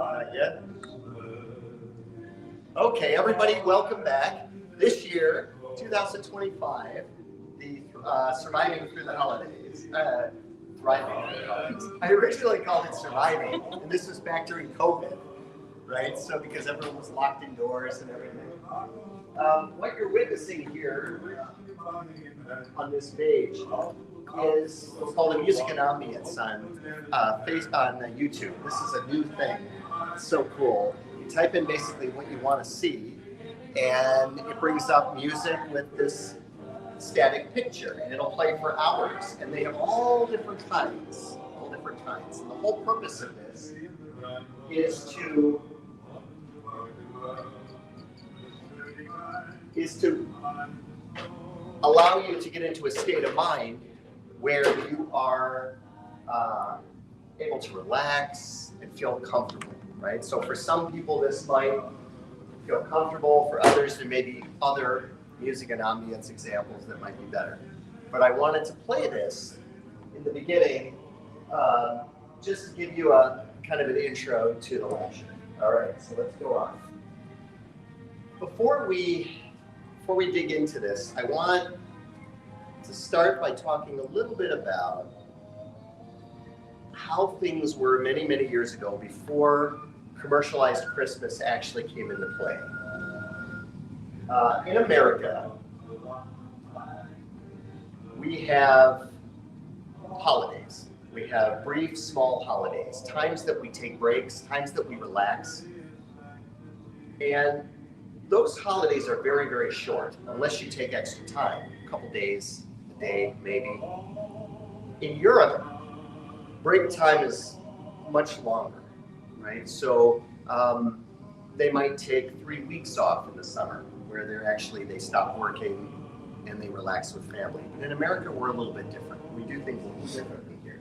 Not yet? Okay, everybody, welcome back. This year, 2025, the Surviving Through the Holidays. Thriving Through the Holidays. I originally called it Surviving, and this was back during COVID, right? So because everyone was locked indoors and everything. What you're witnessing here on this page is what's called a music and ambience on YouTube. This is a new thing. It's so cool. You type in basically what you want to see, and it brings up music with this static picture, and it'll play for hours. And they have all different kinds. And the whole purpose of this is to allow you to get into a state of mind where you are able to relax and feel comfortable, right? So for some people, this might feel comfortable. For others, there may be other music and ambience examples that might be better. But I wanted to play this in the beginning just to give you a kind of an intro to the lecture. All right, so let's go on. Before we dig into this, I want to start by talking a little bit about how things were many, many years ago before commercialized Christmas actually came into play. In America, we have holidays. We have brief, small holidays, times that we take breaks, times that we relax. And those holidays are very, very short, unless you take extra time, a couple days, a day, maybe. In Europe, break time is much longer, right? So they might take 3 weeks off in the summer, where they stop working and they relax with family. But in America, we're a little bit different. We do things a little differently here.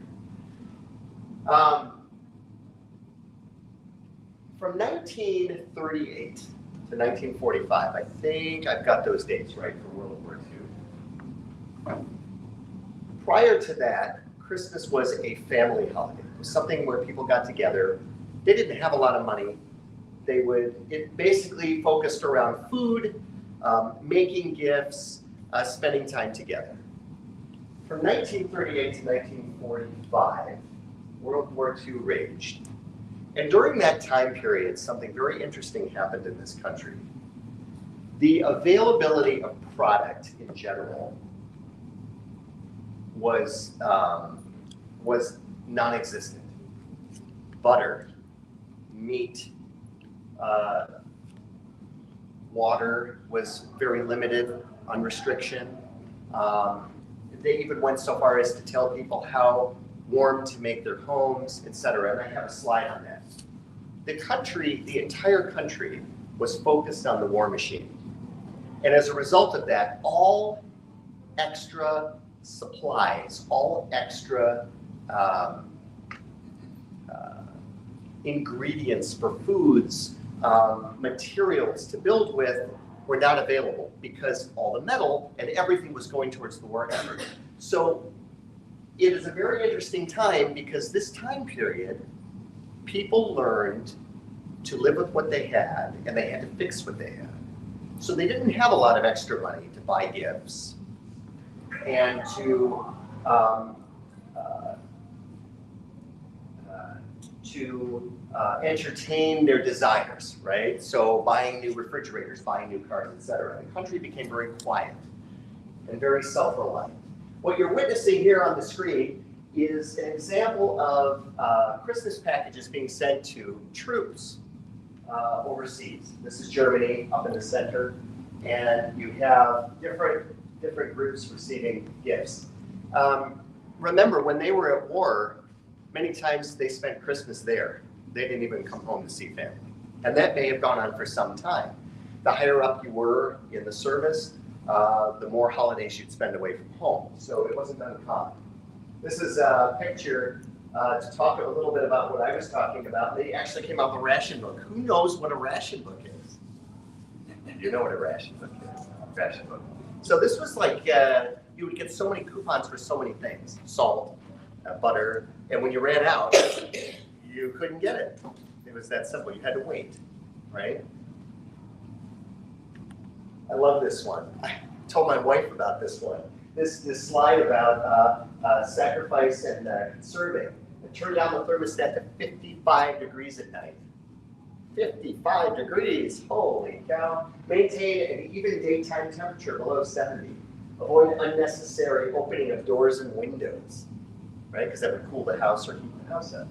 From 1938 to 1945, I think I've got those dates right for World War II. Prior to that, Christmas was a family holiday. It was something where people got together. They didn't have a lot of money. It basically focused around food, making gifts, spending time together. From 1938 to 1945, World War II raged. And during that time period, something very interesting happened in this country. The availability of product in general was non-existent. Butter, meat, water was very limited on restriction. They even went so far as to tell people how warm to make their homes, etc. And I have a slide on that. The entire country was focused on the war machine. And as a result of that, all extra supplies, all extra ingredients for foods, materials to build with were not available because all the metal and everything was going towards the war effort. So it is a very interesting time because this time period, people learned to live with what they had and they had to fix what they had. So they didn't have a lot of extra money to buy gifts and to entertain their desires, right? So buying new refrigerators, buying new cars, etc. The country became very quiet and very self-reliant. What you're witnessing here on the screen is an example of Christmas packages being sent to troops overseas. This is Germany up in the center, and you have different groups receiving gifts. Remember, when they were at war, many times they spent Christmas there. They didn't even come home to see family. And that may have gone on for some time. The higher up you were in the service, the more holidays you'd spend away from home. So it wasn't uncommon. This is a picture to talk a little bit about what I was talking about. They actually came out with a ration book. Who knows what a ration book is? You know what a ration book is. Ration book. So this was like, you would get so many coupons for so many things. Salt, butter, and when you ran out, you couldn't get it. It was that simple. You had to wait, right? I love this one. I told my wife about this one. This slide about sacrifice and conserving. It turned down the thermostat to 55 degrees at night. 55 degrees, holy cow. Maintain an even daytime temperature below 70. Avoid unnecessary opening of doors and windows, right? Because that would cool the house or heat the house up.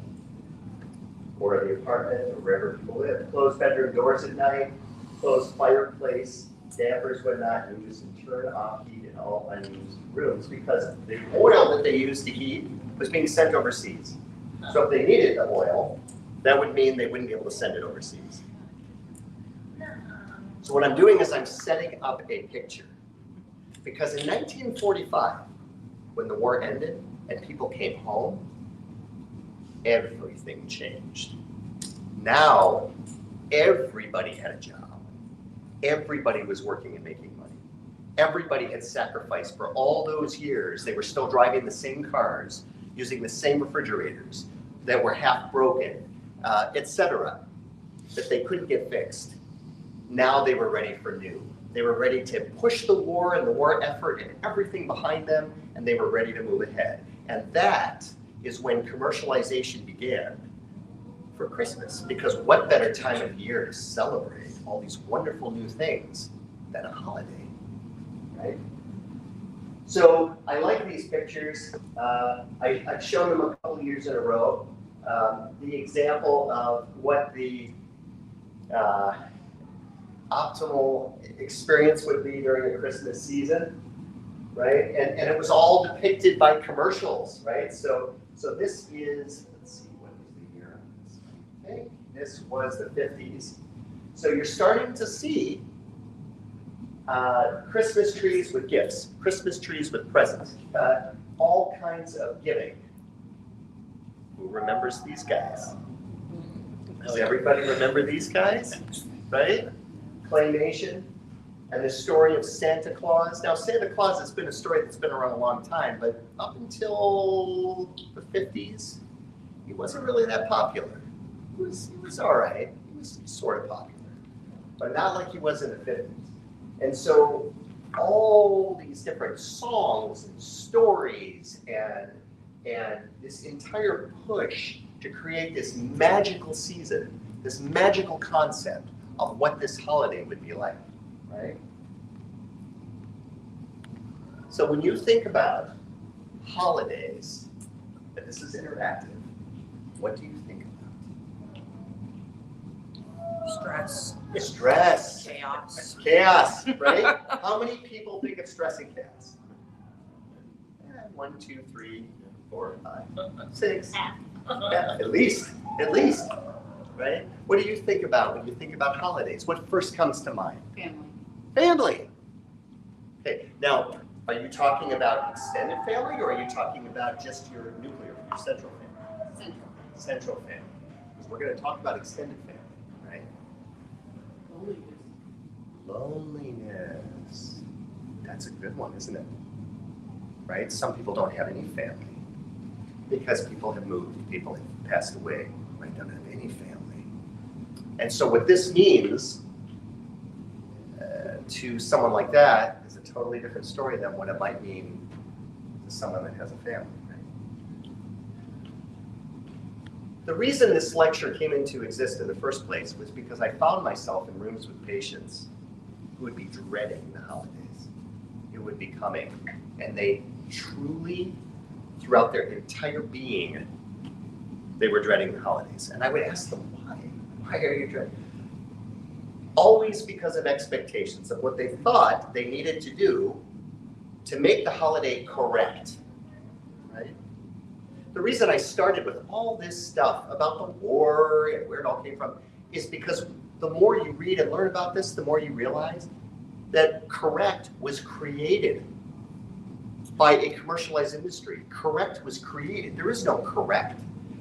Or the apartment, or wherever people live. Close bedroom doors at night, close fireplace, dampers when not used, and turn off heat in all unused rooms because the oil that they used to heat was being sent overseas. So if they needed the oil, that would mean they wouldn't be able to send it overseas. So what I'm doing is I'm setting up a picture. Because in 1945, when the war ended and people came home, everything changed. Now, everybody had a job. Everybody was working and making money. Everybody had sacrificed for all those years. They were still driving the same cars, using the same refrigerators that were half broken, etc., that they couldn't get fixed. Now they were ready for new. They were ready to push the war and the war effort and everything behind them, and they were ready to move ahead. And that is when commercialization began for Christmas, because what better time of year to celebrate all these wonderful new things than a holiday, right? So I like these pictures. I've shown them a couple of years in a row. The example of what the optimal experience would be during the Christmas season, right? And it was all depicted by commercials, right? So this is, let's see, what was the year on this? I think this was the 50s. So you're starting to see Christmas trees with gifts, Christmas trees with presents, all kinds of giving. Who remembers these guys? Does everybody remember these guys, right? Claymation, and the story of Santa Claus. Now, Santa Claus has been a story that's been around a long time, but up until the 50s, he wasn't really that popular. He was all right. He was sort of popular, but not like he was in the 50s. And so all these different songs and stories and this entire push to create this magical season, this magical concept of what this holiday would be like, right? So when you think about holidays, and this is interactive, what do you think about? Stress. Stress. Chaos. Chaos, right? How many people think of stress and chaos? 1, 2, 3, 4, 5, 6. Yeah, at least, right? What do you think about when you think about holidays? What first comes to mind? Family. Family. Okay, now, are you talking about extended family, or are you talking about just your nuclear, your central family? Central. Central family. Because we're going to talk about extended family, right? Loneliness. That's a good one, isn't it? Right? Some people don't have any family because people have moved, people have passed away, right? Don't have any family. And so what this means to someone like that is a totally different story than what it might mean to someone that has a family, right? The reason this lecture came into existence in the first place was because I found myself in rooms with patients who would be dreading the holidays. It would be coming, and they truly, throughout their entire being, they were dreading the holidays. And I would ask them, why? Why are you dreading? Always because of expectations of what they thought they needed to do to make the holiday correct, right? The reason I started with all this stuff about the war and where it all came from is because the more you read and learn about this, the more you realize that correct was created by a commercialized industry. Correct was created. There is no correct.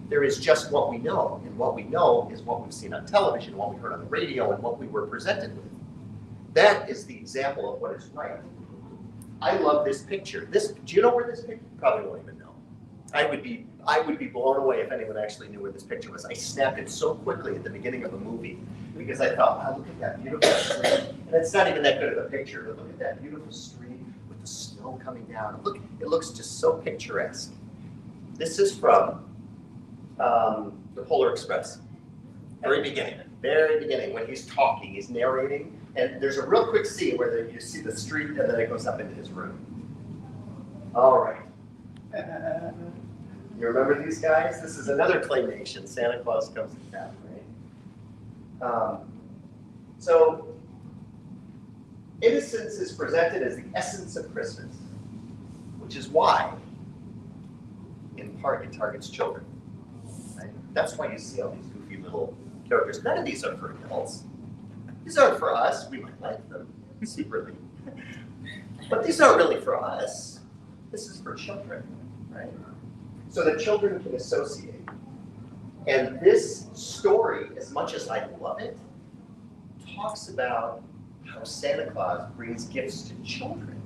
There is just what we know. And what we know is what we've seen on television, what we heard on the radio, and what we were presented with. That is the example of what is right. I love this picture. Do you know where this picture? Probably won't even know. I would be I would be blown away if anyone actually knew where this picture was. I snapped it so quickly at the beginning of a movie because I thought, wow, look at that beautiful street. And it's not even that good of a picture, but look at that beautiful street with the snow coming down. Look, it looks just so picturesque. This is from the Polar Express. Very beginning, when he's talking, he's narrating, and there's a real quick scene where you see the street and then it goes up into his room. All right. You remember these guys? This is another claymation, Santa Claus Comes to Town, right? So, innocence is presented as the essence of Christmas, which is why, in part, it targets children. Right? That's why you see all these goofy little characters. None of these are for adults. These aren't for us. We might like them secretly. But these aren't really for us. This is for children, right? So that children can associate. And this story, as much as I love it, talks about how Santa Claus brings gifts to children.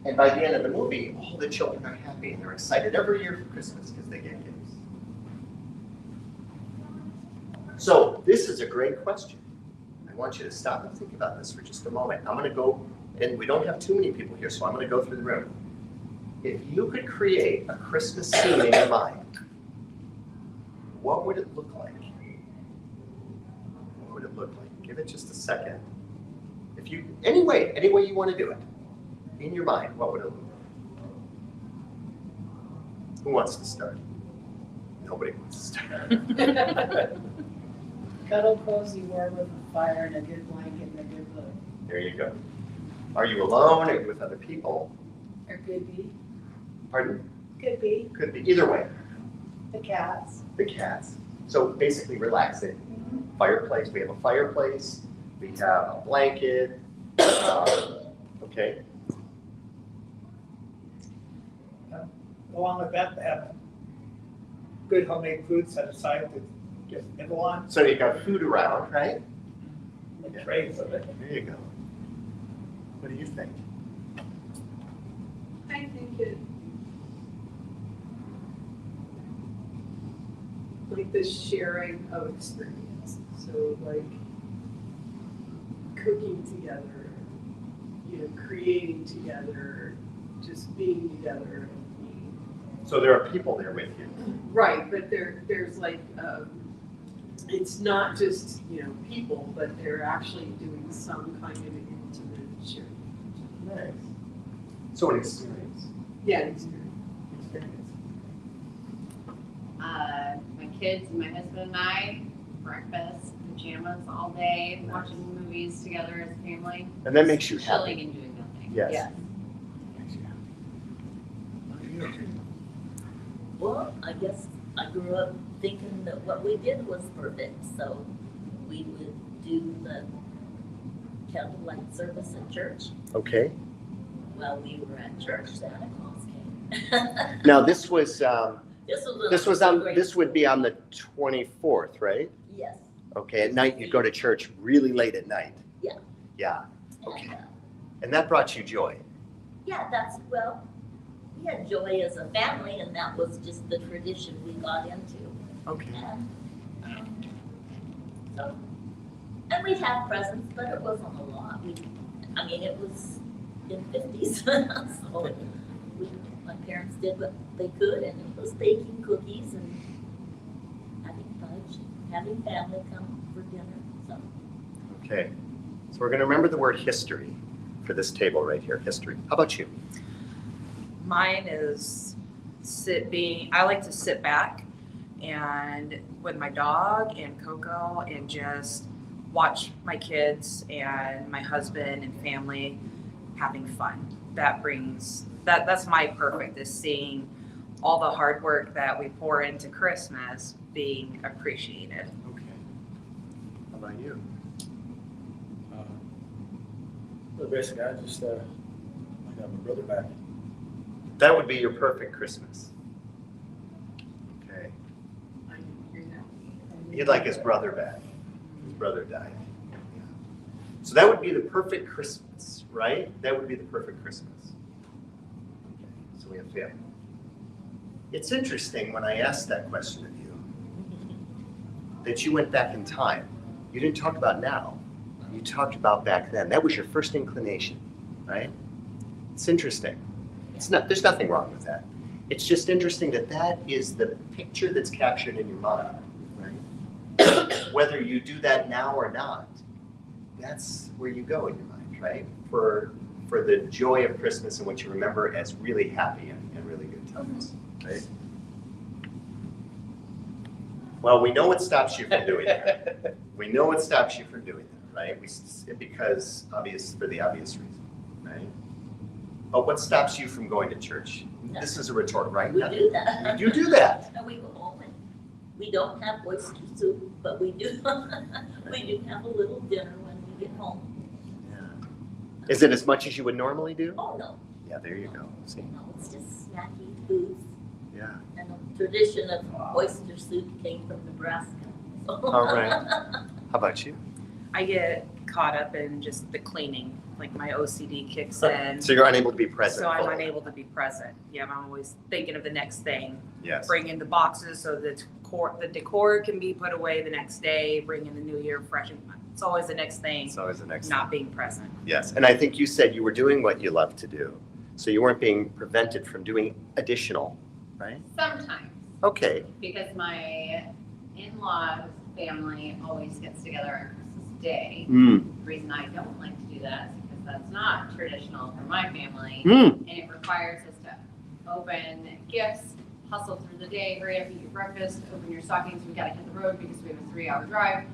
And by the end of the movie, all the children are happy and they're excited every year for Christmas because they get gifts. So this is a great question. I want you to stop and think about this for just a moment. I'm going to go, and we don't have too many people here, so I'm going to go through the room. If you could create a Christmas scene in your mind, what would it look like? What would it look like? Give it just a second. If you, any way you want to do it, in your mind, what would it look like? Who wants to start? Nobody wants to start. Cuddle cozy warm with a fire and a good blanket and a good book. There you go. Are you alone? Are you with other people? Or could be. Pardon? Could be. Could be. Either way. The cats. The cats. So basically relaxing. Mm-hmm. Fireplace. We have a fireplace. We have a blanket. Okay. Along with that, they have good homemade food set aside to just nibble on, So you got food around, right? and trays of it. There you go. What do you think? I think it, like the sharing of experience. So like cooking together, you know, creating together, just being together. So there are people there with you. Right, but there's like, it's not just, you know, people, but they're actually doing some kind of intimate sharing. Nice. So an experience. Yeah, experience. My kids and my husband and I, breakfast, pajamas all day, Nice. watching movies together as a family, And that makes you chilling happy. and doing nothing. Yes. Yeah. Well, I guess I grew up thinking that what we did was perfect, so we would do the candlelight service at church. Okay. While we were at church, Santa Claus came. Now this was This would be on the 24th, right? Yes. Okay, at night you'd go to church really late at night. Yeah. Yeah. Okay. And, And that brought you joy. yeah, we had joy as a family, and that was just the tradition we got into. Okay. And, and we'd have presents, but it wasn't a lot. It was in 50s, so my parents did what they could, and it was baking cookies and having fudge, having family come for dinner. So Okay. So we're going to remember the word history for this table right here. History. How about you? Mine is I like to sit back and with my dog and Coco and just watch my kids and my husband and family having fun. That's my perfect, is seeing all the hard work that we pour into Christmas being appreciated. Okay. How about you? Well, basically, I just I got my brother back. That would be your perfect Christmas. Okay. I didn't hear that. He'd like his brother back. His brother died. So that would be the perfect Christmas, right? That would be the perfect Christmas. Okay. So we have family. It's interesting when I asked that question of you, that you went back in time. You didn't talk about now. You talked about back then. That was your first inclination, right? It's interesting. There's nothing wrong with that. It's just interesting that that is the picture that's captured in your mind, right? Whether you do that now or not, that's where you go in your mind, right? For the joy of Christmas and what you remember as really happy and really good times, right? Well, we know what stops you from doing that. We know what stops you from doing that, right? Because for the obvious reason, right? But what stops you from going to church? This is a retort, right? We do that. You do that. And we go home and we don't have oyster soup, but we do, we do have a little dinner when we get home. Yeah. Is it as much as you would normally do? Oh, no, Yeah, there you go. See? no, it's just snacky foods. Yeah. And the tradition of oyster soup came from Nebraska. So. All right. How about you? I get caught up in just the cleaning, like my OCD kicks in. So you're unable to be present. So I'm fully. unable to be present. Yeah, I'm always thinking of the next thing. Yes. Bring in the boxes so the decor can be put away the next day. Bring in the new year fresh. It's always the next thing. It's always the next. Not being present. Yes, and I think you said you were doing what you love to do, so you weren't being prevented from doing additional, right? Sometimes, Okay. because my in-laws family always gets together on Christmas Day. Mm. The reason I don't like to do that is because that's not traditional for my family. Mm. And it requires us to open gifts, hustle through the day, hurry up, eat your breakfast, open your stockings, we gotta hit the road because we have a 3-hour drive,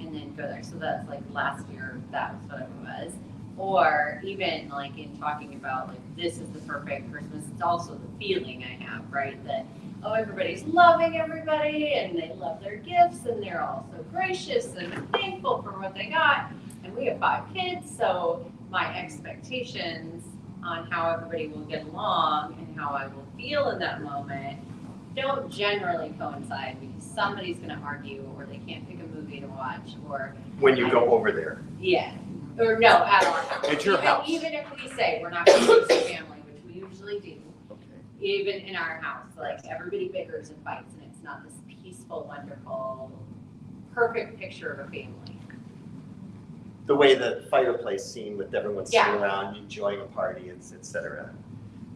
and then go there. So that's like last year, that was what it was. Or even like in talking about like, this is the perfect Christmas, it's also the feeling I have, right? That, oh, everybody's loving everybody and they love their gifts and they're all so gracious and thankful for what they got. And we have 5 kids, so my expectations on how everybody will get along and how I will feel in that moment don't generally coincide because somebody's gonna argue or they can't pick a movie to watch or. When you go over there. Yeah, or no, at our house. At your house. Even if we say we're not gonna host a family, which we usually do, Okay. even in our house, like everybody bickers and fights and it's not this peaceful, wonderful, perfect picture of a family. The way the fireplace scene with everyone sitting Yeah. around enjoying a party, etc.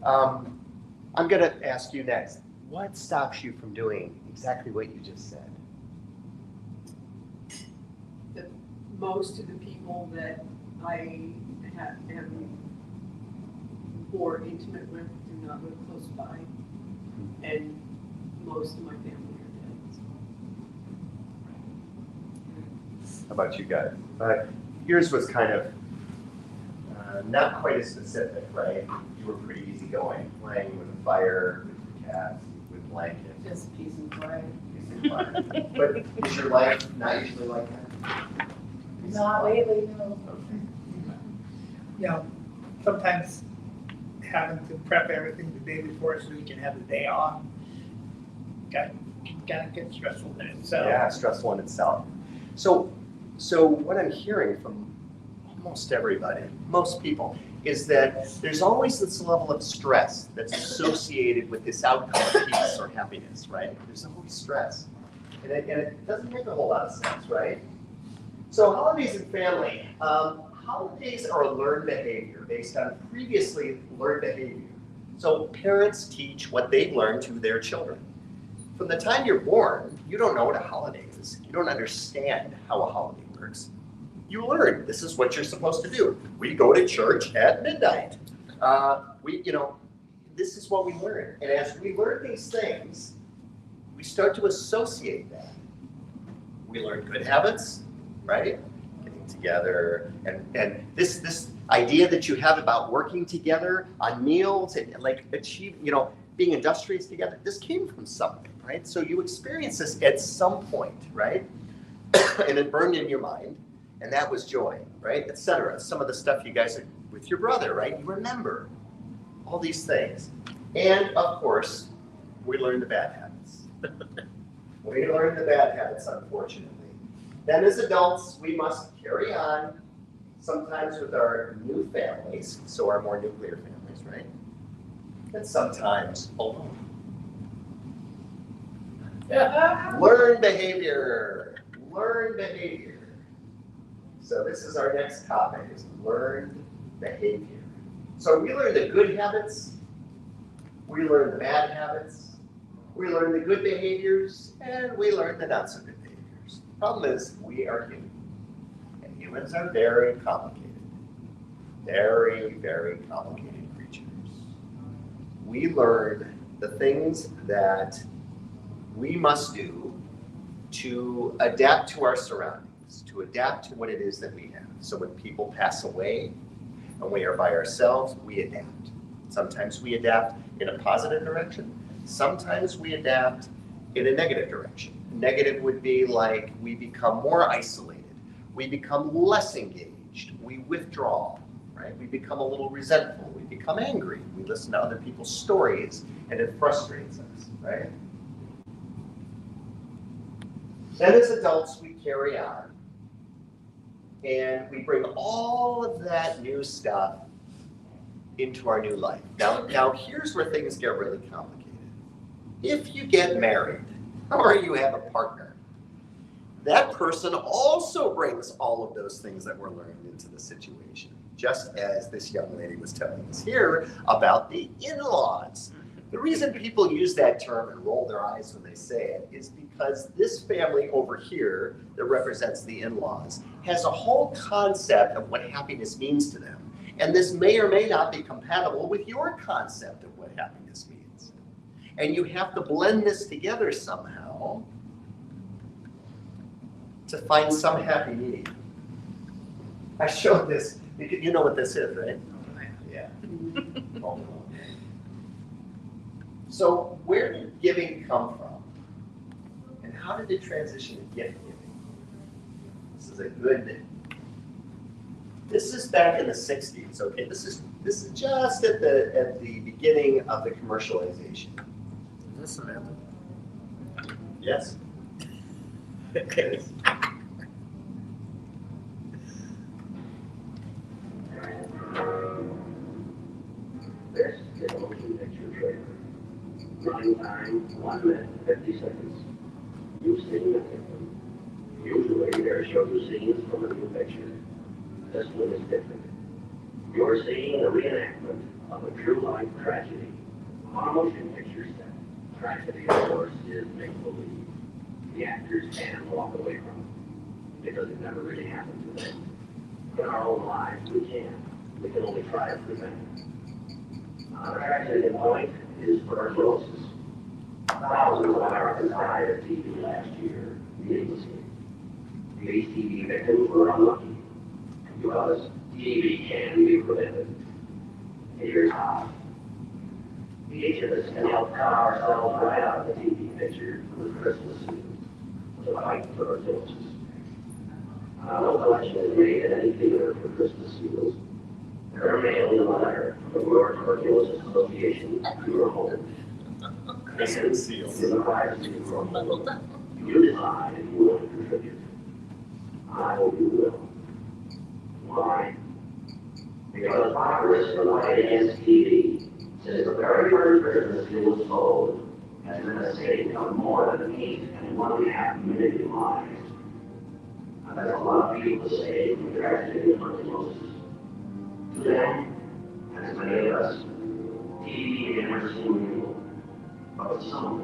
I'm gonna ask you next. What stops you from doing exactly what you just said? Most of the people that I am more intimate with do not live close by, and most of my family are dead. How about you guys? Yours was kind of not quite as specific, right? You were pretty easygoing, playing with a fire, with your cats, with blankets. Just peace and quiet. But is your life not usually like that? Not lately, no. You know, sometimes having to prep everything the day before so you can have the day off, can get stressful in itself. Yeah, stressful in itself. So what I'm hearing from almost everybody, most people, is that there's always this level of stress that's associated with this outcome of peace or happiness, right? There's always stress. And it doesn't make a whole lot of sense, right? So holidays and family. Holidays are a learned behavior based on previously learned behavior. So parents teach what they've learned to their children. From the time you're born, you don't know what a holiday is. You don't understand how a holiday works. You learn this is what you're supposed to do. We go to church at midnight. This is what we learn. And as we learn these things, we start to associate that. We learn good habits, right? Getting together and this idea that you have about working together on meals and like being industrious together, this came from something, right? So you experience this at some point, right? And it burned in your mind, and that was joy, right? Etc. Some of the stuff you guys did with your brother, right? You remember all these things. And of course, we learned the bad habits. We learned the bad habits, unfortunately. Then as adults, we must carry on, sometimes with our new families, so our more nuclear families, right? And sometimes alone. Learn behavior. Learn behavior. So this is our next topic, is learned behavior. So we learn the good habits, we learn the bad habits, we learn the good behaviors, and we learn the not so good behaviors. The problem is we are human, and humans are very complicated. Very, very complicated creatures. We learn the things that we must do to adapt to our surroundings, to adapt to what it is that we have. So when people pass away and we are by ourselves, we adapt. Sometimes we adapt in a positive direction. Sometimes we adapt in a negative direction. Negative would be like we become more isolated. We become less engaged. We withdraw, right? We become a little resentful. We become angry. We listen to other people's stories and it frustrates us, right? Then as adults, we carry on and we bring all of that new stuff into our new life. Now here's where things get really complicated. If you get married or you have a partner, that person also brings all of those things that we're learning into the situation, just as this young lady was telling us here about the in-laws. The reason people use that term and roll their eyes when they say it is because this family over here that represents the in-laws has a whole concept of what happiness means to them. And this may or may not be compatible with your concept of what happiness means. And you have to blend this together somehow to find some happy medium. I showed this, you know what this is, right? Yeah. So where did giving come from? And how did it transition to gift giving? This is a good, this is back in the 60s, okay? This is just at the beginning of the commercialization. Is this Samantha? Yes? Okay. This is a motion picture trailer. Running time, 1 minute, 50 seconds. You sing the anthem. Usually there are shows scenes from a new picture. This one is different. You're seeing a reenactment of a true life tragedy on a motion picture set. Tragedy, of course, is make-believe. The actors can walk away from it because it never really happened to them. In our own lives, we can. We can only try to prevent it. The tragedy point is tuberculosis. Thousands of Americans died of TB last year, needlessly. These TB victims were unlucky because TB can be prevented. Here's how. Each of us can help cut ourselves right out of the TB picture with Christmas season to fight tuberculosis. No collection is made at any theater for Christmas seals. They're mailed in a letter from your tuberculosis association to your home. Christmas seals. In the privacy of your home, you decide if you want to contribute. I hope you will. Why? Because Congress in the fight against TB since the very first Christmas seal was sold has been a saving of more than 8.5 million lives. And that's a lot of people to save from the tragedy of tuberculosis. To them, and as many of us, TB may never seem real, but to some,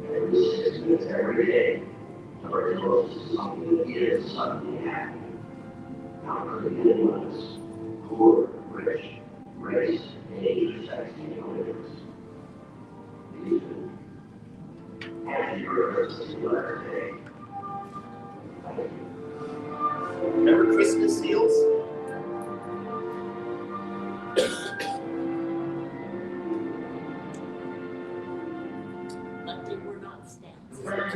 every 6 minutes every day, tuberculosis is something that is suddenly happening. Now, it could be anyone of us, poor, rich, race, age, or sex, no difference. These two. Happy Christmas letter today. Thank you. Remember Christmas seals? But they were not stamps. Friends,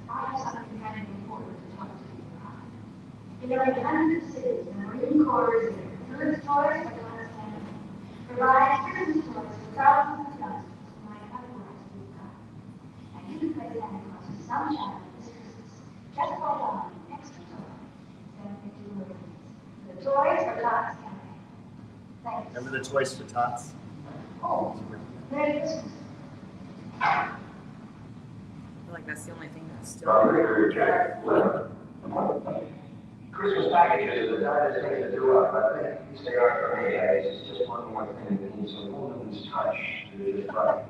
I have something very important to talk hundreds of cities and Marine Corps is through its toys for God's family. Provides Christmas toys for thousands of dozens who might otherwise be forgotten. And you can play Santa Claus with some child this Christmas just by buying an extra toy. 750 movies. The Toys for Tots campaign. Thanks. Remember the Toys for Tots? Oh, Merry Christmas. I feel like that's the only thing that's still. Christmas packages are the hardest thing to do up. I think you stay out for me, it's just one more thing that needs a woman's touch to do it right.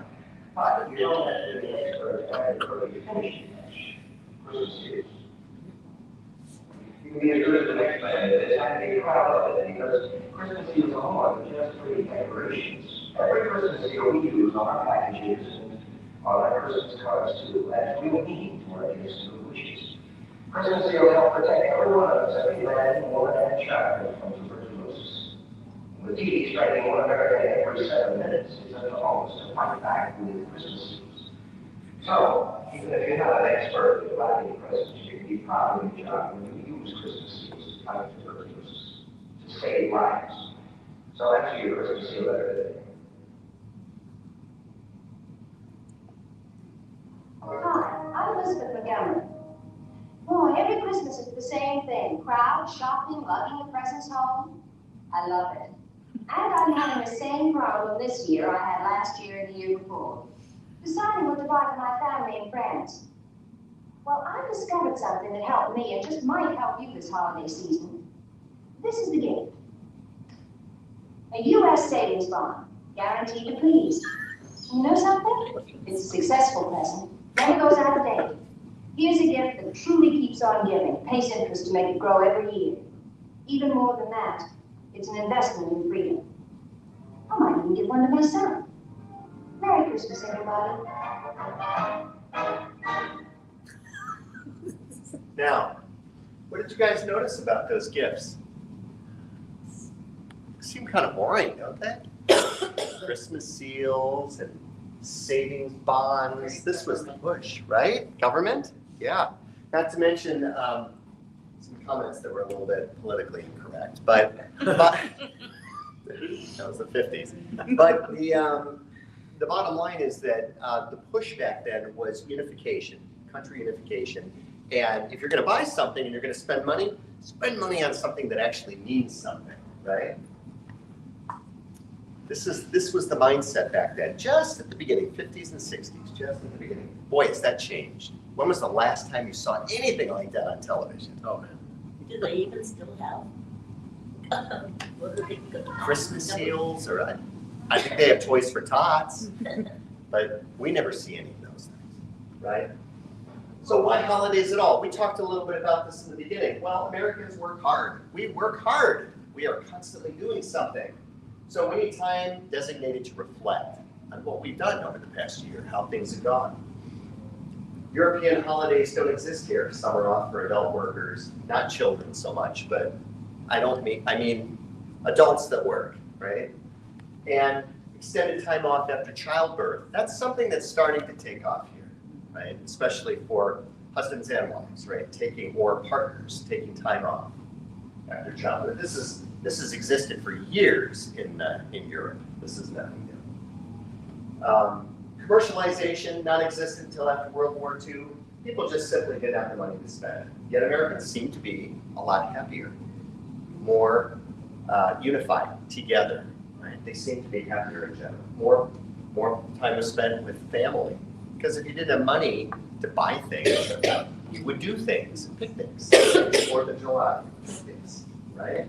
But you don't have to be an expert at it for you finish Christmas Eve. You can be as good as the next man, it's time to be proud of it, because Christmas Eve is more than just pretty decorations. Every Christmas Eve we use on our packages and on our Christmas cards too, and we will need to our gifts and wishes. Christmas Eve will help protect every one of us, every man, woman, and child from tuberculosis. With TB striking 1 American every 7 minutes, it's up to all of us to fight back with Christmas Eve. So, even if you're not an expert at providing presents, you can be proud of your job when you use Christmas Eve to fight tuberculosis, to save lives. So that's your Christmas Eve letter today. Hi, I'm Elizabeth Montgomery. Boy, every Christmas it's the same thing. Crowd, shopping, lugging the presents home. I love it. And I'm having the same problem this year I had last year and the year before. Deciding what to buy for my family and friends. Well, I discovered something that helped me and just might help you this holiday season. This is the gift. A U.S. savings bond, guaranteed to please. You know something? It's a successful present. Never goes out of date. Here's a gift that truly keeps on giving, pays interest to make it grow every year. Even more than that, it's an investment in freedom. I might even give one to my son. Merry Christmas, everybody. Now, what did you guys notice about those gifts? They seem kind of boring, don't they? Christmas seals and savings bonds. This was the push, right? Government? Yeah. Not to mention some comments that were a little bit politically incorrect, but that was the 50s. But the bottom line is that the push back then was unification, country unification. And if you're going to buy something and you're going to spend money on something that actually means something, right? This was the mindset back then, just at the beginning, 50s and 60s, just at the beginning. Boy, has that changed. When was the last time you saw anything like that on television? Oh, man. Do they even still have? What are they gonna- Christmas seals, or I think they have Toys for Tots, but we never see any of those things, right? So why holidays at all? We talked a little bit about this in the beginning. Well, Americans work hard. We work hard. We are constantly doing something. So we need time designated to reflect on what we've done over the past year, how things have gone. European holidays don't exist here. Some are off for adult workers, not children so much, but I mean adults that work, right? And extended time off after childbirth, that's something that's starting to take off here, right? Especially for husbands and wives, right? Or partners taking time off after childbirth. This has existed for years in Europe. This is nothing new. Commercialization, non-existent until after World War II. People just simply didn't have the money to spend. Yet Americans seem to be a lot happier, more unified together. Right? They seem to be happier in general. More time to spend with family. Because if you didn't have money to buy things, you would do things, picnics, 4th of July, picnics, right?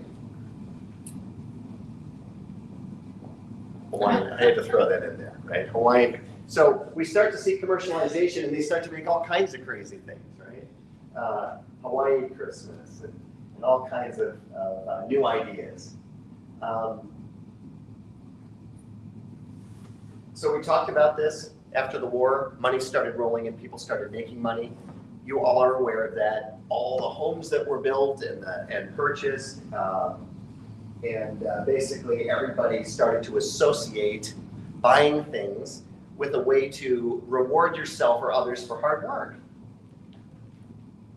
Hawaiian, I had to throw that in there, right? Hawaiian. So we start to see commercialization and they start to make all kinds of crazy things, right? Hawaii Christmas and all kinds of new ideas. So we talked about this after the war, money started rolling and people started making money. You all are aware of that. All the homes that were built and purchased, basically everybody started to associate buying things with a way to reward yourself or others for hard work.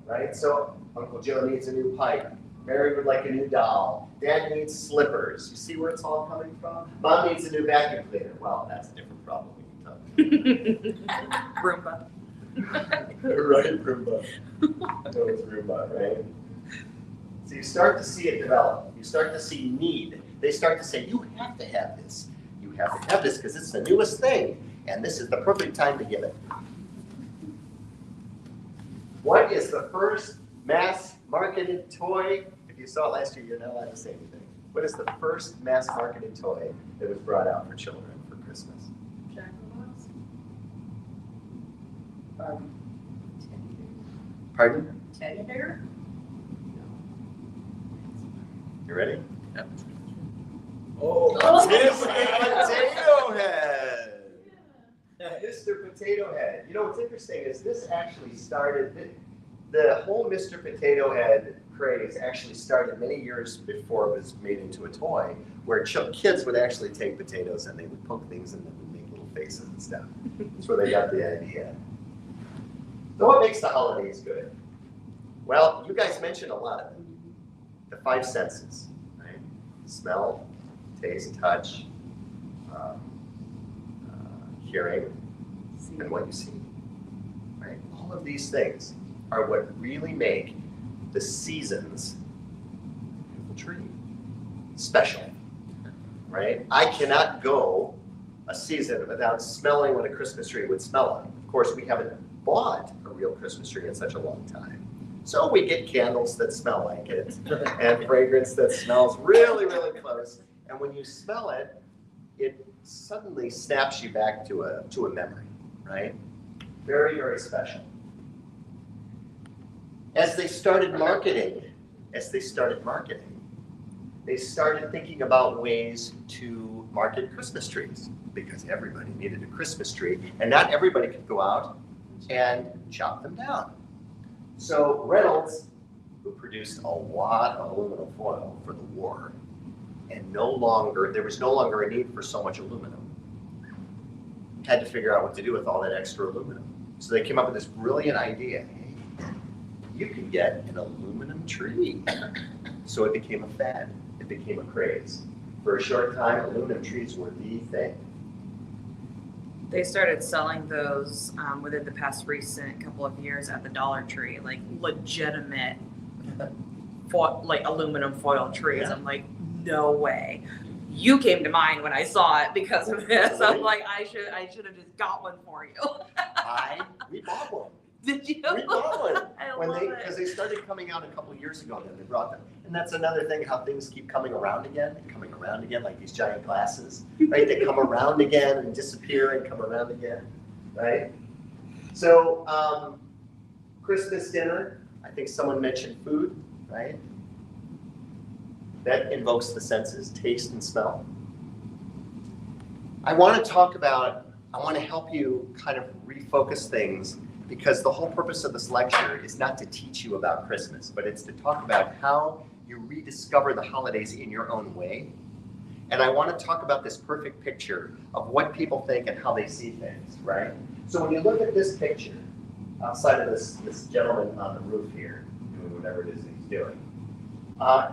Right? So Uncle Joe needs a new pipe. Mary would like a new doll. Dad needs slippers. You see where it's all coming from? Mom needs a new vacuum cleaner. Well, that's a different problem we can talk Roomba. about. Right, Roomba. No, it's Roomba, right? So you start to see it develop. You start to see need. They start to say, you have to have this. You have to have this because it's the newest thing. And this is the perfect time to give it. What is the first mass marketed toy? If you saw it last year, you're not allowed to say anything. What is the first mass marketed toy that was brought out for children for Christmas? Jack in the Box? Pardon? Teddy bear? You ready? Oh. Mr. Potato Head. Mr. Potato Head. You know what's interesting is this actually started, the whole Mr. Potato Head craze actually started many years before it was made into a toy, where kids would actually take potatoes and they would poke things and then would make little faces and stuff. That's where they got the idea. So what makes the holidays good? Well, you guys mentioned a lot of them. The five senses, right? Smell, taste, touch, hearing, and what you see, right? All of these things are what really make the seasons of the tree special, right? I cannot go a season without smelling what a Christmas tree would smell like. Of course, we haven't bought a real Christmas tree in such a long time. So we get candles that smell like it and fragrance that smells really, really close. And when you smell it, it suddenly snaps you back to a memory, right? Very, very special. As they started marketing, they started thinking about ways to market Christmas trees because everybody needed a Christmas tree and not everybody could go out and chop them down. So Reynolds, who produced a lot of aluminum foil for the war, and there was no longer a need for so much aluminum, had to figure out what to do with all that extra aluminum. So they came up with this brilliant idea. Hey, you can get an aluminum tree. So it became a fad. It became a craze. For a short time, aluminum trees were the thing. They started selling those within the past recent couple of years at the Dollar Tree, like legitimate aluminum foil trees. Yeah. I'm like, no way. You came to mind when I saw it because of this. I'm like, I should have just got one for you. We bought one. Did you? We bought one. I love it. Because they started coming out a couple of years ago, then they brought them. And that's another thing, how things keep coming around again, like these giant glasses, right? They come around again and disappear and come around again, right? So Christmas dinner, I think someone mentioned food, right? That invokes the senses, taste and smell. I want to help you kind of refocus things, because the whole purpose of this lecture is not to teach you about Christmas, but it's to talk about how you rediscover the holidays in your own way. And I want to talk about this perfect picture of what people think and how they see things, right? So when you look at this picture, outside of this gentleman on the roof here, doing whatever it is that he's doing,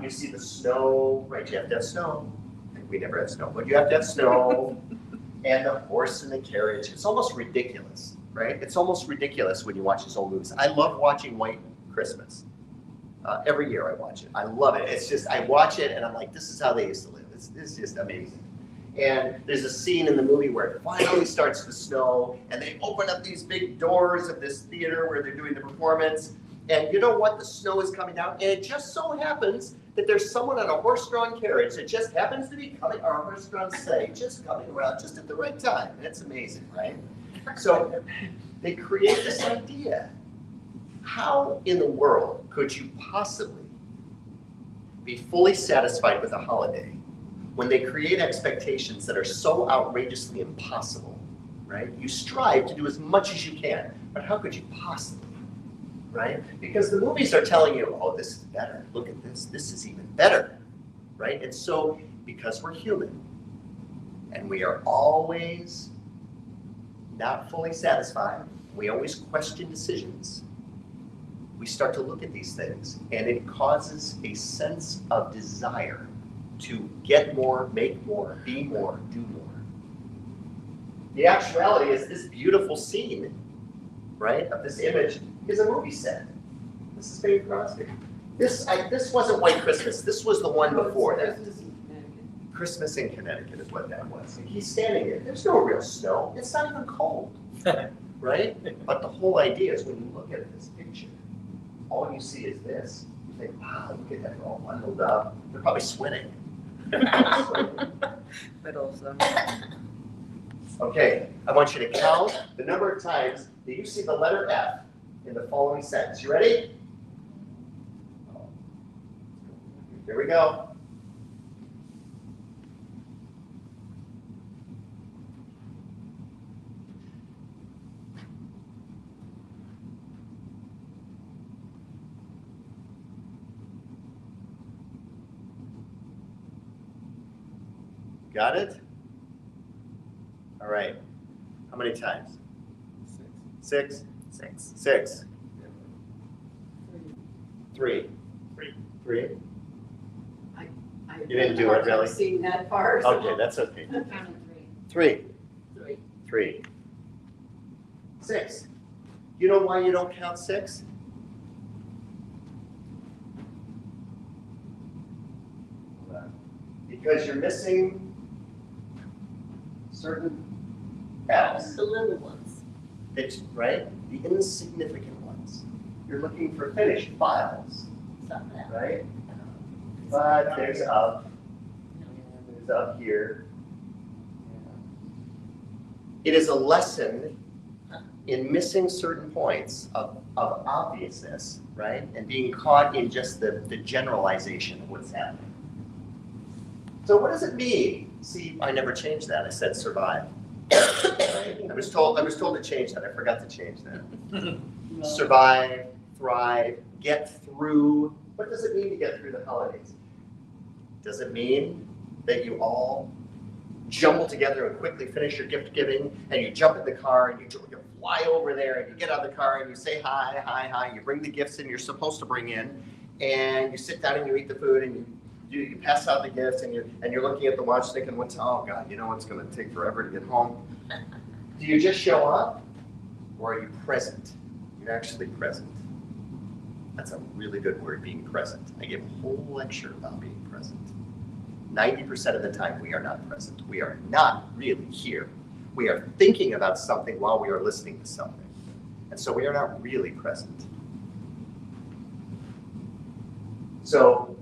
you see the snow, right? You have to have snow. We never had snow, but you have to have snow, and the horse and the carriage. It's almost ridiculous, right? It's almost ridiculous when you watch these old movies. I love watching White Christmas. Every year I watch it. I love it. It's just, I watch it and I'm like, this is how they used to live. It's just amazing. And there's a scene in the movie where it finally starts to snow and they open up these big doors of this theater where they're doing the performance. And you know what? The snow is coming down. And it just so happens that there's someone on a horse-drawn carriage that just happens to be coming, or a horse-drawn sleigh, just coming around just at the right time. And it's amazing, right? So they create this idea. How in the world could you possibly be fully satisfied with a holiday when they create expectations that are so outrageously impossible, right? You strive to do as much as you can, but how could you possibly, right? Because the movies are telling you, oh, this is better. Look at this. This is even better, right? And so because we're human and we are always not fully satisfied, we always question decisions, we start to look at these things, and it causes a sense of desire to get more, make more, be more, do more. The actuality is this beautiful scene, right, of this image is a movie set. This is Bing Crosby. This wasn't White Christmas. This was the one before that. Christmas in Connecticut is what that was. And he's standing there. There's no real snow. It's not even cold, right? But the whole idea is when you look at this picture, all you see is this. You think, wow, look at that, they're all bundled up. They're probably sweating. Middle of them. Okay, I want you to count the number of times that you see the letter F in the following sentence. You ready? Here we go. Got it? All right. How many times? 6. 6. 6. 3. 3. You didn't do it, really? I've seen that far. so- Okay, that's okay. Counted 3. 3. 3. 6. You know why you don't count 6? Because you're missing certain F's. The little ones. It's right, the insignificant ones. You're looking for finished files, Some of that. right? But there's up, and there's up here. It is a lesson in missing certain points of obviousness, right? And being caught in just the generalization of what's happening. So what does it mean? See, I never changed that. I said survive. Right? I was told to change that. I forgot to change that. Survive, thrive, get through. What does it mean to get through the holidays? Does it mean that you all jumble together and quickly finish your gift giving, and you jump in the car and you fly over there and you get out of the car and you say hi, hi, hi, you bring the gifts in you're supposed to bring in, and you sit down and you eat the food and you pass out the gifts and you're looking at the watch thinking, oh God, you know it's gonna take forever to get home. Do you just show up, or are you present? You're actually present. That's a really good word, being present. I gave a whole lecture about being present. 90% of the time we are not present. We are not really here. We are thinking about something while we are listening to something. And so we are not really present. So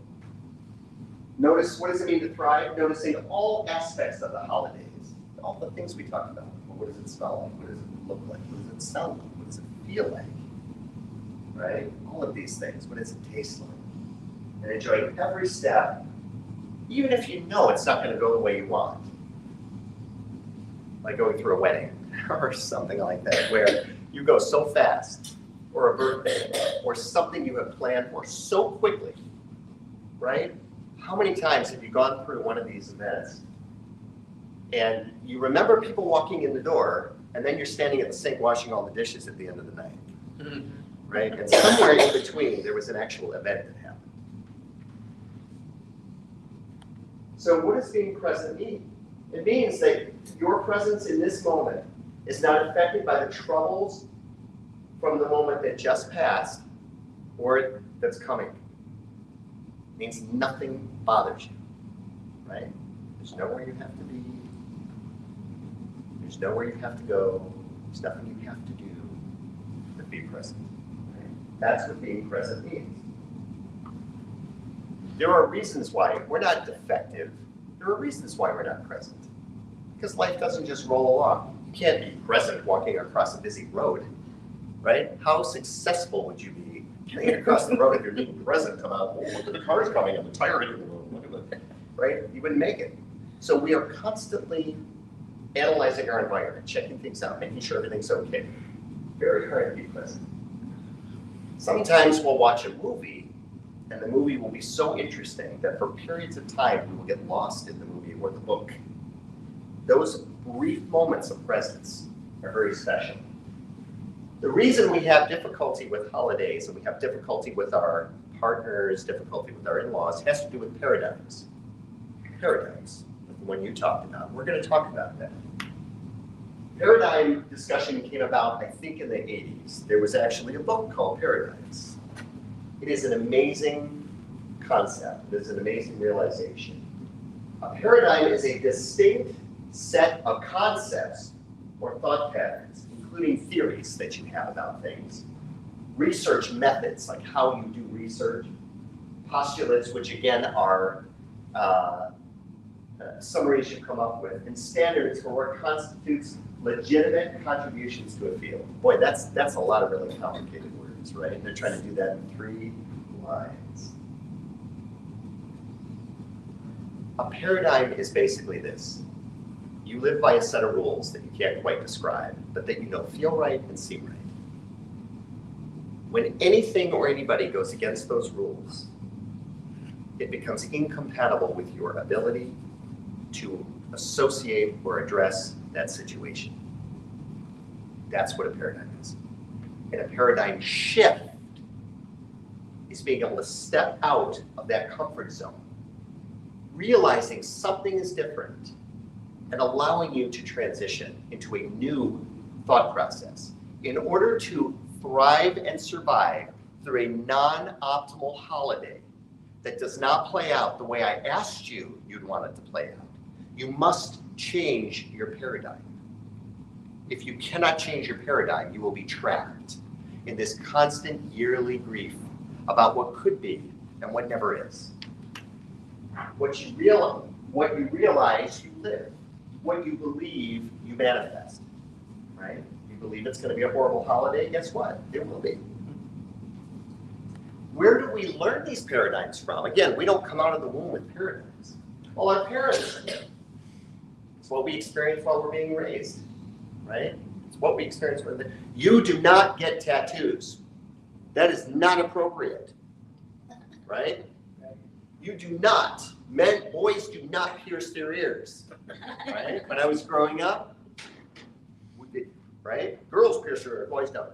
notice, what does it mean to thrive? Noticing all aspects of the holidays, all the things we talked about. What does it smell like? What does it look like? What does it sound like? What does it feel like? Right? All of these things. What does it taste like? And enjoying every step, even if you know it's not going to go the way you want. Like going through a wedding or something like that, where you go so fast, or a birthday, or something you have planned for so quickly, right? How many times have you gone through one of these events and you remember people walking in the door, and then you're standing at the sink washing all the dishes at the end of the night, right? And somewhere in between, there was an actual event that happened. So what does being present mean? It means that your presence in this moment is not affected by the troubles from the moment that just passed or that's coming. It means nothing bothers you, right? There's nowhere you have to be. There's nowhere you have to go. There's nothing you have to do but be present. Right? That's what being present means. There are reasons why we're not defective. There are reasons why we're not present. Because life doesn't just roll along. You can't be present walking across a busy road, right? How successful would you be getting across the road if you're being present about, oh, look at the cars coming and the tire hitting the road, look at the, right? You wouldn't make it. So we are constantly analyzing our environment, checking things out, making sure everything's okay. Very hard to be present. Sometimes we'll watch a movie, and the movie will be so interesting that for periods of time we will get lost in the movie or the book. Those brief moments of presence are very special. The reason we have difficulty with holidays and we have difficulty with our partners, difficulty with our in-laws, has to do with paradigms. Paradigms, the one you talked about. We're going to talk about that. Paradigm discussion came about, I think, in the 80s. There was actually a book called Paradigms. It is an amazing concept. It is an amazing realization. A paradigm is a distinct set of concepts or thought patterns, including theories that you have about things, research methods, like how you do research, postulates, which again are summaries you come up with, and standards for what constitutes legitimate contributions to a field. Boy, that's a lot of really complicated words, right? They're trying to do that in 3 lines. A paradigm is basically this. You live by a set of rules that you can't quite describe, but that you know feel right and seem right. When anything or anybody goes against those rules, it becomes incompatible with your ability to associate or address that situation. That's what a paradigm is. And a paradigm shift is being able to step out of that comfort zone, realizing something is different, and allowing you to transition into a new thought process in order to thrive and survive through a non-optimal holiday that does not play out the way I asked you'd want it to play out. You must change your paradigm. If you cannot change your paradigm, you will be trapped in this constant yearly grief about what could be and what never is. What you realize, you live. What you believe, you manifest, right? You believe it's going to be a horrible holiday, guess what? It will be. Where do we learn these paradigms from? Again, we don't come out of the womb with paradigms. Well, our parents did. It's what we experience while we're being raised, right? It's what we experience when you do not get tattoos. That is not appropriate, right? You do not. Boys do not pierce their ears, right? When I was growing up, we did, right? Girls pierce their ears, boys don't.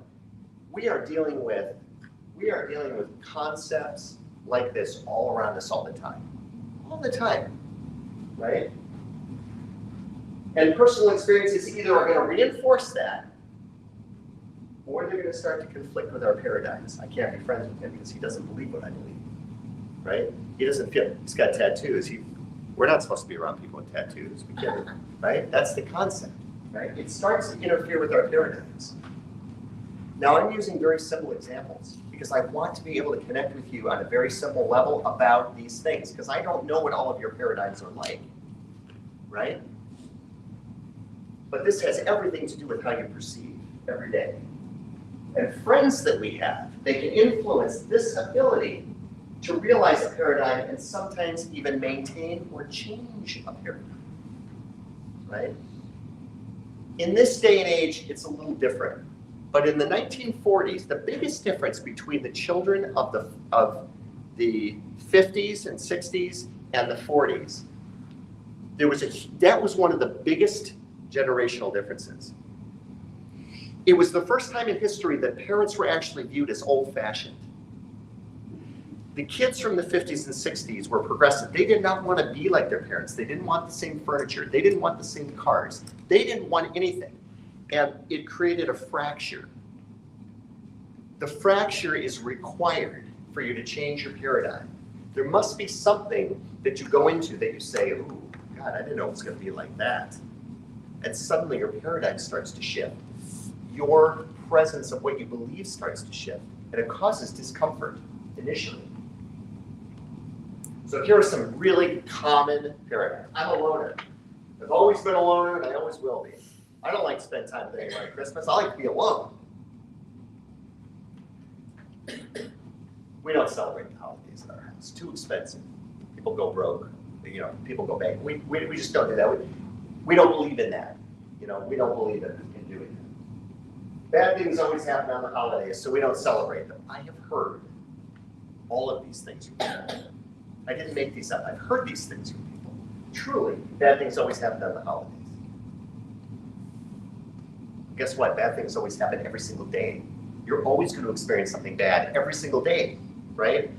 We are dealing with concepts like this all around us all the time, right? And personal experiences either are going to reinforce that, or they're going to start to conflict with our paradigms. I can't be friends with him because he doesn't believe what I believe, right? He doesn't feel, he's got tattoos. We're not supposed to be around people with tattoos. We can't, right? That's the concept, right? It starts to interfere with our paradigms. Now I'm using very simple examples because I want to be able to connect with you on a very simple level about these things because I don't know what all of your paradigms are like, right? But this has everything to do with how you perceive every day. And friends that we have, they can influence this ability to realize a paradigm and sometimes even maintain or change a paradigm, right? In this day and age, it's a little different. But in the 1940s, the biggest difference between the children of the 50s and 60s and the 40s, that was one of the biggest generational differences. It was the first time in history that parents were actually viewed as old-fashioned. The kids from the 50s and 60s were progressive. They did not want to be like their parents. They didn't want the same furniture. They didn't want the same cars. They didn't want anything. And it created a fracture. The fracture is required for you to change your paradigm. There must be something that you go into that you say, oh, God, I didn't know it was going to be like that. And suddenly your paradigm starts to shift. Your presence of what you believe starts to shift. And it causes discomfort initially. So here are some really common paradigms. I'm a loner. I've always been a loner and I always will be. I don't like to spend time with anyone at Christmas. I like to be alone. We don't celebrate the holidays in our house. It's too expensive. People go broke. People go back. We just don't do that. We don't believe in that. We don't believe in doing that. Bad things always happen on the holidays, so we don't celebrate them. I have heard all of these things from people. I didn't make these up. I've heard these things from people. Truly, bad things always happen on the holidays. guess what? Bad things always happen every single day. You're always going to experience something bad every single day, right?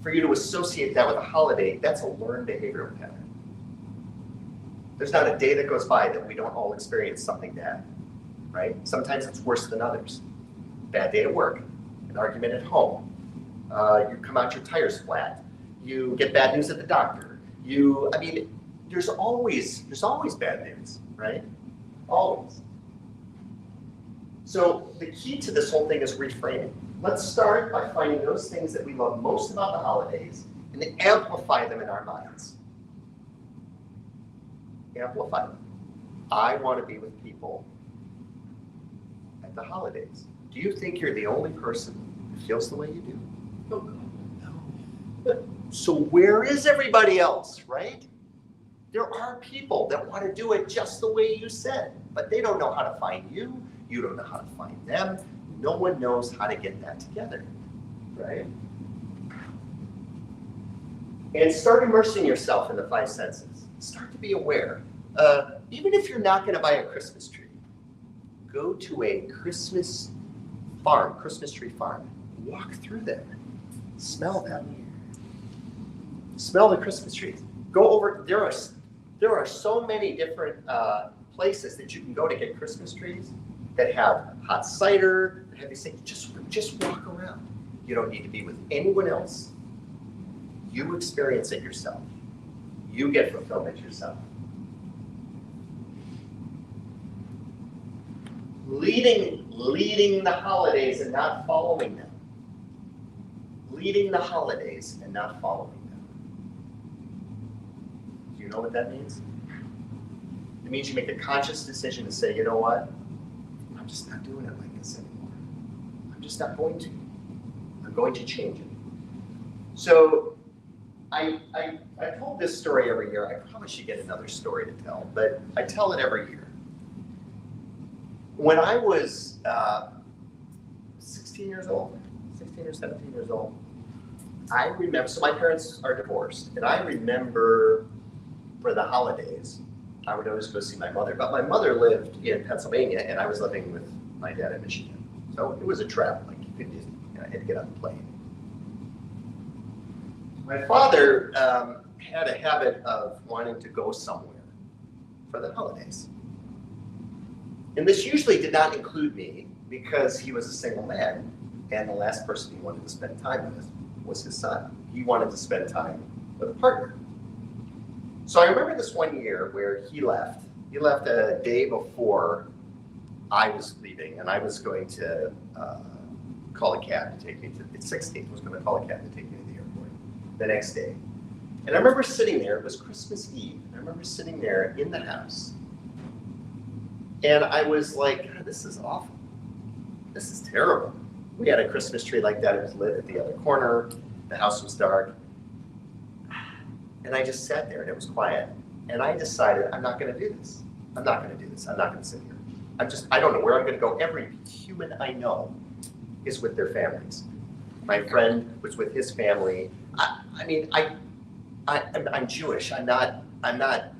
For you to associate that with a holiday, that's a learned behavioral pattern. There's not a day that goes by that we don't all experience something bad, right? Sometimes it's worse than others. Bad day at work, an argument at home, you come out your tires flat, you get bad news at the doctor, there's always bad news, right? Always. So the key to this whole thing is reframing. Let's start by finding those things that we love most about the holidays and amplify them in our minds. Amplify them. I want to be with people at the holidays. Do you think you're the only person who feels the way you do? Oh, God. So where is everybody else, right? There are people that want to do it just the way you said, but they don't know how to find you. You don't know how to find them. No one knows how to get that together, right? And start immersing yourself in the five senses. Start to be aware. Even if you're not going to buy a Christmas tree, go to a Christmas tree farm. Walk through them. Smell them. Smell the Christmas trees. Go over. There are so many different places that you can go to get Christmas trees that have hot cider, that have these things. Just walk around. You don't need to be with anyone else. You experience it yourself. You get fulfillment yourself. Leading the holidays and not following them. Leading the holidays and not following them. Do you know what that means? It means you make a conscious decision to say, you know what? I'm just not doing it like this anymore. I'm just not going to. I'm going to change it. So I told this story every year. I probably should get another story to tell, but I tell it every year. When I was 16 or 17 years old, I remember, so my parents are divorced, and I remember for the holidays, I would always go see my mother, but my mother lived in Pennsylvania, and I was living with my dad in Michigan. So it was a travel, like you could just, I had to get on the plane. My father had a habit of wanting to go somewhere for the holidays. And this usually did not include me because he was a single man, and the last person he wanted to spend time with was his son. He wanted to spend time with a partner. So I remember this one year where he left. He left a day before I was leaving, and I was going to call a cab to take me to, it's 16th, was going to call a cab to take me to the airport the next day. And I remember sitting there, it was Christmas Eve, and I remember sitting there in the house, and I was like, God, this is awful. This is terrible. We had a Christmas tree like that. It was lit at the other corner. The house was dark. And I just sat there and it was quiet. And I decided, I'm not going to do this. I'm not going to do this. I'm not going to sit here. I don't know where I'm going to go. Every human I know is with their families. My friend was with his family. I'm Jewish. I'm not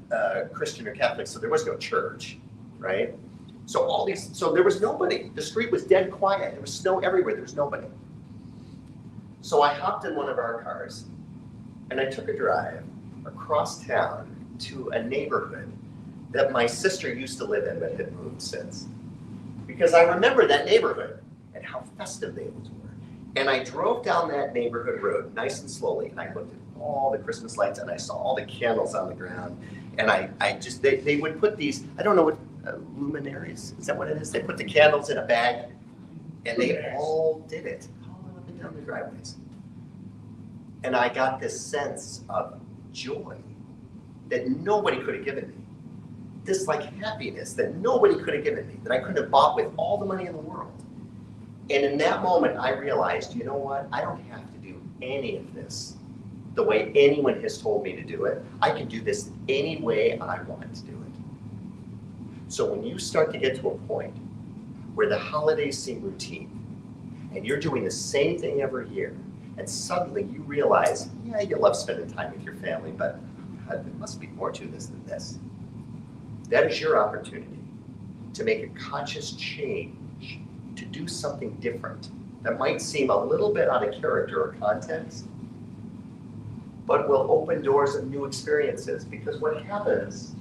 Christian or Catholic, so there was no church. Right? So there was nobody. The street was dead quiet. There was snow everywhere. There was nobody. So I hopped in one of our cars and I took a drive across town to a neighborhood that my sister used to live in but had moved since. Because I remember that neighborhood and how festive they always were. And I drove down that neighborhood road nice and slowly, and I looked at all the Christmas lights and I saw all the candles on the ground. And they would put these, I don't know what, luminaries, is that what it is? They put the candles in a bag and they all did it, all up and down the driveways. And I got this sense of joy that nobody could have given me. This like happiness that nobody could have given me, that I couldn't have bought with all the money in the world. And in that moment, I realized, you know what? I don't have to do any of this the way anyone has told me to do it. I can do this any way I want to do it. So when you start to get to a point where the holidays seem routine, and you're doing the same thing every year, and suddenly you realize, yeah, you love spending time with your family, but there must be more to this than this. That is your opportunity to make a conscious change, to do something different that might seem a little bit out of character or context, but will open doors of new experiences. Because what happens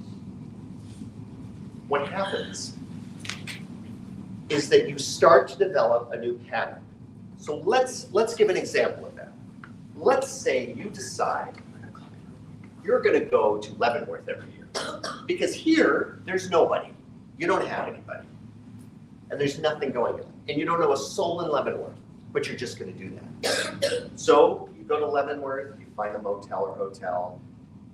is that you start to develop a new pattern. So let's give an example of that. Let's say you decide you're gonna go to Leavenworth every year. Because here, there's nobody. You don't have anybody. And there's nothing going on. And you don't know a soul in Leavenworth, but you're just gonna do that. So you go to Leavenworth, you find a motel or hotel,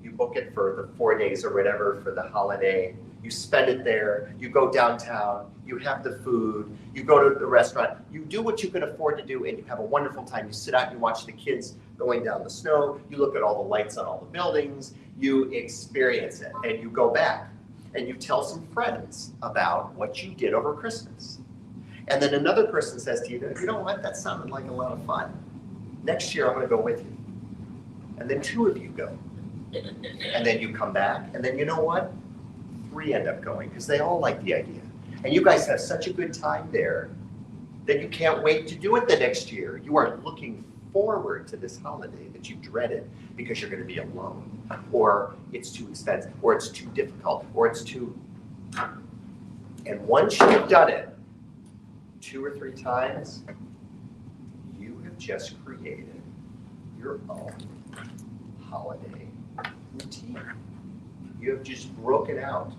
you book it for the 4 days or whatever for the holiday, you spend it there, you go downtown, you have the food, you go to the restaurant, you do what you can afford to do, and you have a wonderful time. You sit out and you watch the kids going down the snow, you look at all the lights on all the buildings, you experience it, and you go back and you tell some friends about what you did over Christmas. And then another person says to you, you know what, that sounded like a lot of fun. Next year I'm gonna go with you. And then 2 of you go. And then you come back, and then you know what? 3 end up going, because they all like the idea. And you guys have such a good time there that you can't wait to do it the next year. You are looking forward to this holiday that you dreaded because you're gonna be alone, or it's too expensive, or it's too difficult, or it's too... And once you've done it 2 or 3 times, you have just created your own holiday routine. You have just broken out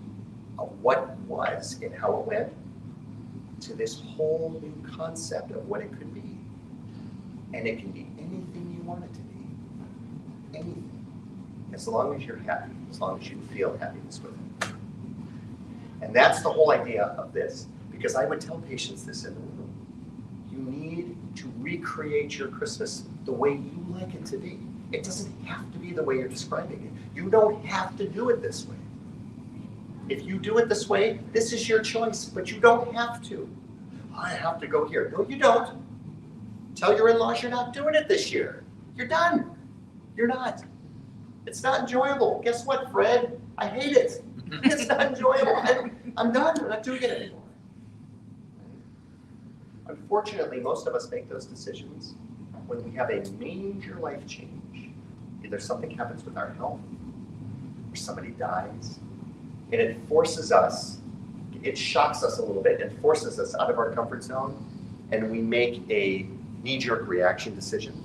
of what was and how it went to this whole new concept of what it could be. And it can be anything you want it to be. Anything. As long as you're happy, as long as you feel happiness with it. And that's the whole idea of this. Because I would tell patients this in the room. You need to recreate your Christmas the way you like it to be. It doesn't have to be the way you're describing it. You don't have to do it this way. If you do it this way, this is your choice, but you don't have to. I have to go here. No, you don't. Tell your in-laws you're not doing it this year. You're done. You're not. It's not enjoyable. Guess what, Fred? I hate it. It's not enjoyable. I'm done. I'm not doing it anymore. Unfortunately, most of us make those decisions when we have a major life change. Either something happens with our health, or somebody dies, and it forces us, it shocks us a little bit and forces us out of our comfort zone, and we make a knee-jerk reaction decision.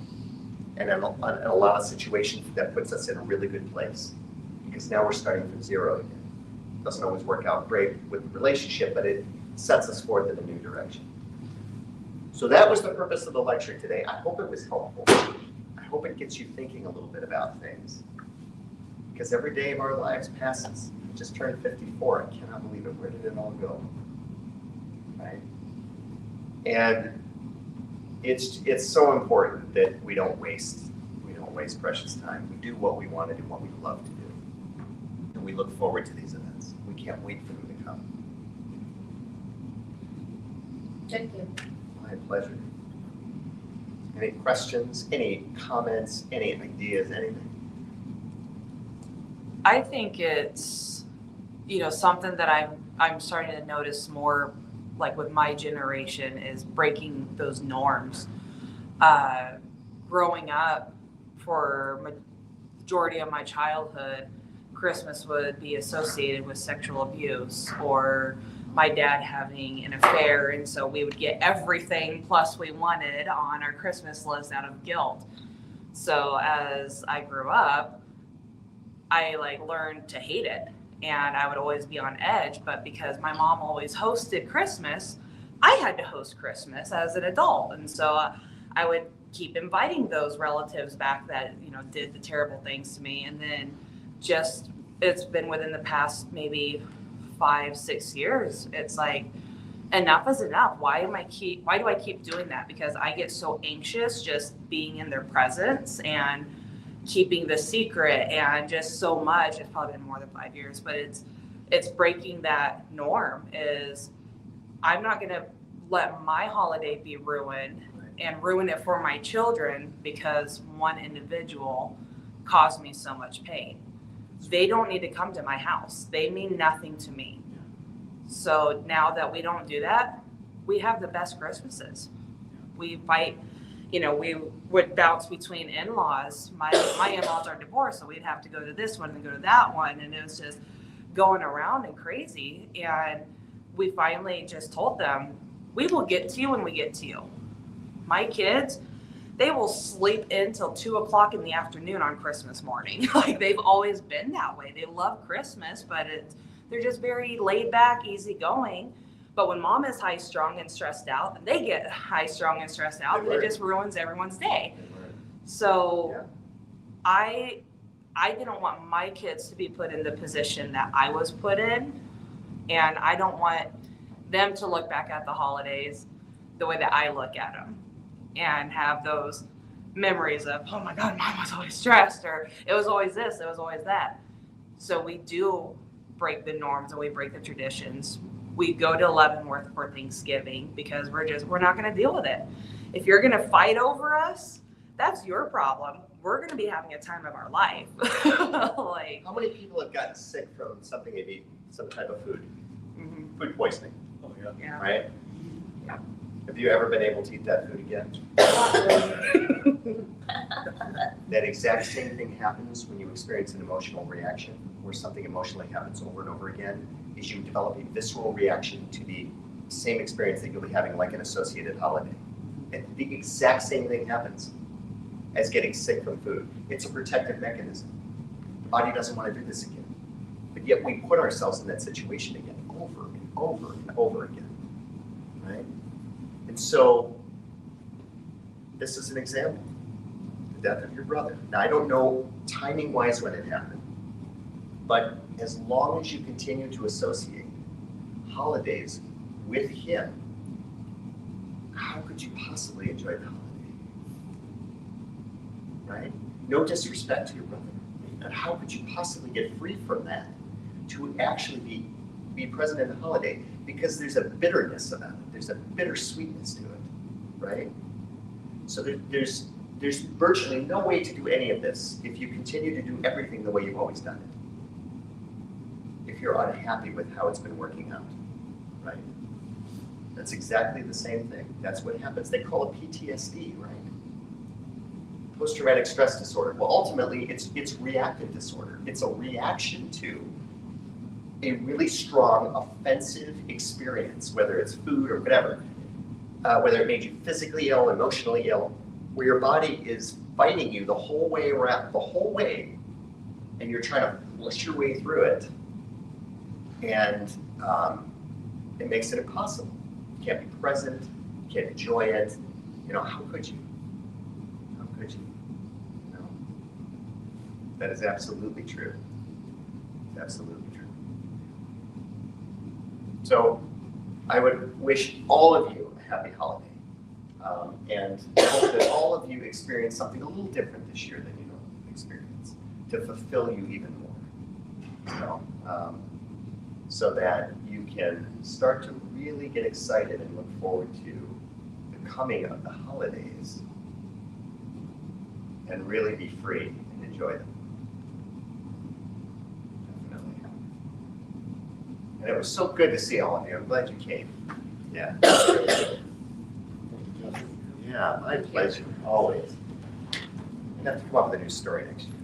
And in a lot of situations, that puts us in a really good place, because now we're starting from zero again. Doesn't always work out great with the relationship, but it sets us forth in a new direction. So that was the purpose of the lecture today. I hope it was helpful. I hope it gets you thinking a little bit about things. Because every day of our lives passes. I just turned 54. I cannot believe it. Where did it all go? Right? And it's so important that we don't waste precious time. We do what we want to do, what we love to do. And we look forward to these events. We can't wait for them to come. Thank you. My pleasure. Any questions, any comments, any ideas, anything? I think it's, something that I'm starting to notice more, like with my generation, is breaking those norms. Growing up, for majority of my childhood, Christmas would be associated with sexual abuse or my dad having an affair, and so we would get everything plus we wanted on our Christmas list out of guilt. So as I grew up, I learned to hate it, and I would always be on edge. But because my mom always hosted Christmas, I had to host Christmas as an adult, and so I would keep inviting those relatives back that did the terrible things to me. And then just it's been within the past maybe 5-6 years, it's like enough is enough. Why do I keep doing that? Because I get so anxious just being in their presence and keeping the secret, and just so much. It's probably been more than 5 years, but it's breaking that norm. Is I'm not going to let my holiday be ruined and ruin it for my children because one individual caused me so much pain. They don't need to come to my house. They mean nothing to me. So now that we don't do that, we have the best Christmases. We fight, we would bounce between in-laws. My in-laws are divorced, so we'd have to go to this one and go to that one. And it was just going around and crazy. And we finally just told them, we will get to you when we get to you. My kids, they will sleep until 2:00 in the afternoon on Christmas morning. Like, they've always been that way. They love Christmas, but they're just very laid back, easygoing. But when mom is high strung and stressed out, and they get high strung and stressed out, and it just ruins everyone's day. So I didn't want my kids to be put in the position that I was put in. And I don't want them to look back at the holidays the way that I look at them and have those memories of, oh my God, mom was always stressed, or it was always this, it was always that. So we do break the norms and we break the traditions. We go to Leavenworth for Thanksgiving because we're not going to deal with it. If you're going to fight over us, that's your problem. We're going to be having a time of our life. Like, How many people have gotten sick from something they've eaten, some type of food? mhm, Food poisoning, Oh, yeah. yeah. right? Have you ever been able to eat that food again? That exact same thing happens when you experience an emotional reaction, where something emotionally happens over and over again, is you develop a visceral reaction to the same experience that you'll be having, like an associated holiday. And the exact same thing happens as getting sick from food. It's a protective mechanism. The body doesn't want to do this again. But yet we put ourselves in that situation again, over and over and over again, right? And so this is an example, the death of your brother. Now, I don't know timing-wise when it happened, but as long as you continue to associate holidays with him, how could you possibly enjoy the holiday? Right? No disrespect to your brother, but how could you possibly get free from that to actually be present in the holiday? Because there's a bitterness about it. There's a bittersweetness to it, right? So there's virtually no way to do any of this if you continue to do everything the way you've always done it. If you're unhappy with how it's been working out, right? That's exactly the same thing. That's what happens. They call it PTSD, right? Post-traumatic stress disorder. Well, ultimately, it's reactive disorder. It's a reaction to a really strong, offensive experience, whether it's food or whatever, whether it made you physically ill, emotionally ill, where your body is fighting you the whole way around, and you're trying to push your way through it, and it makes it impossible. You can't be present, you can't enjoy it. How could you? How could you? That is absolutely true. It's absolutely true. So I would wish all of you a happy holiday. And hope that all of you experience something a little different this year than you normally experience, to fulfill you even more. So that you can start to really get excited and look forward to the coming of the holidays and really be free and enjoy them. Definitely. And it was so good to see all of you. I'm glad you came. Yeah. Yeah, my pleasure, always. You have to come up with a new story next year.